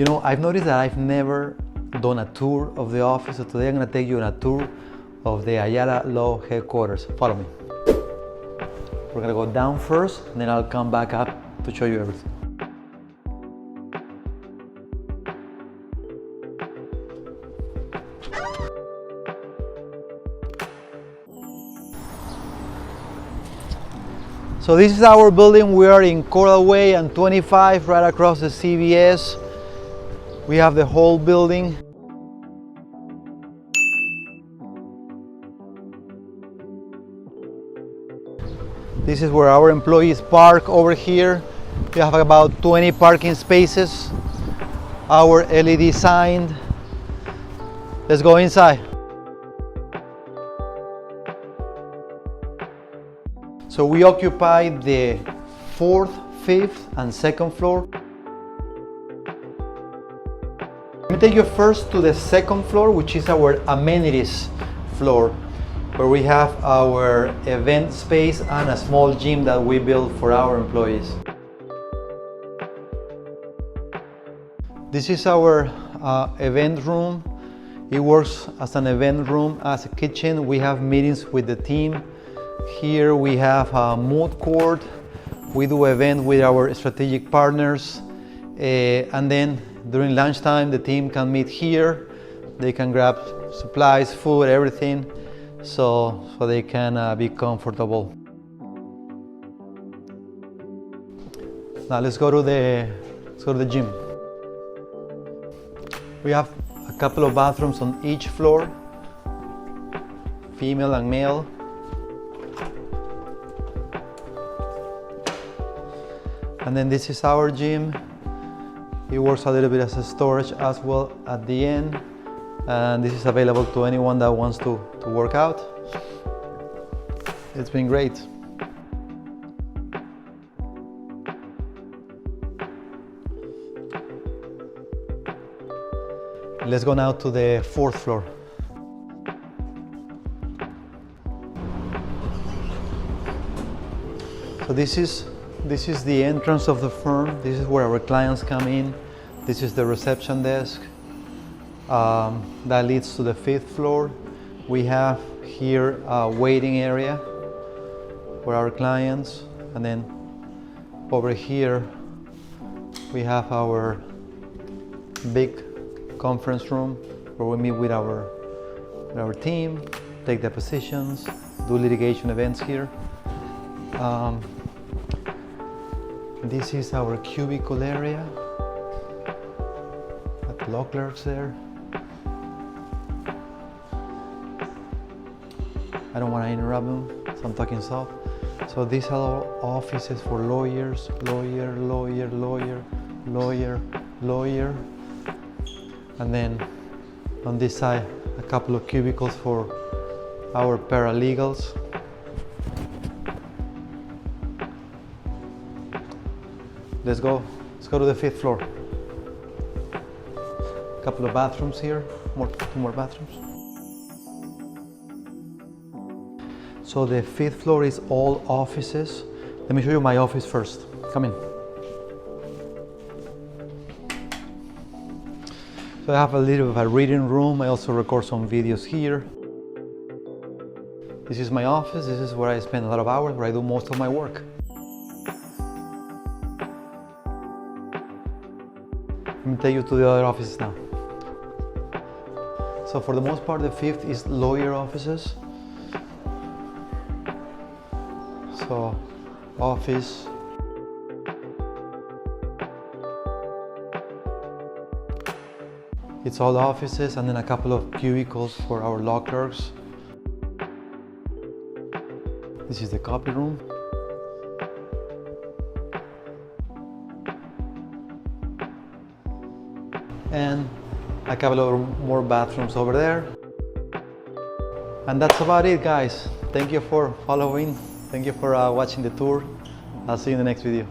You know, I've noticed that I've never done a tour of the office, so today I'm going to take you on a tour of the Ayala Law headquarters. Follow me. We're going to go down first, and then I'll come back up to show you everything. So this is our building. We are in Coral Way and 25, right across the CVS. We have the whole building. This is where our employees park over here. We have about 20 parking spaces. Our LED sign. Let's go inside. So we occupy the 4th, 5th, and 2nd floor. Let me take you first to the 2nd floor, which is our amenities floor, where we have our event space and a small gym that we built for our employees. This is our event room. It works as an event room, as a kitchen. We have meetings with the team. Here we have a moot court. We do events with our strategic partners. And then during lunchtime, the team can meet here. They can grab supplies, food, everything, so they can be comfortable. Now let's go to the gym. We have a couple of bathrooms on each floor, female and male. And then this is our gym. It works a little bit as a storage as well at the end. And this is available to anyone that wants to work out. It's been great. Let's go now to the 4th floor. So this is the entrance of the firm. This is where our clients come in. This is the reception desk. That leads to the 5th floor. We have here a waiting area for our clients. And then over here, we have our big conference room where we meet with our team, take depositions, do litigation events here. This is our cubicle area. Got law clerks there. I don't want to interrupt them, so I'm talking soft. So these are all offices for lawyers, lawyer, lawyer, lawyer, lawyer, lawyer. And then on this side, a couple of cubicles for our paralegals. Let's go to the 5th floor. A couple of bathrooms here, two more bathrooms. So the 5th floor is all offices. Let me show you my office first. Come in. So I have a little bit of a reading room. I also record some videos here. This is my office. This is where I spend a lot of hours, where I do most of my work. Let me take you to the other offices now. So for the most part, the 5th is lawyer offices. So office. It's all offices, and then a couple of cubicles for our law clerks. This is the copy room. And a couple of more bathrooms over there. And that's about it, guys. Thank you for following. Thank you for watching the tour. I'll see you in the next video.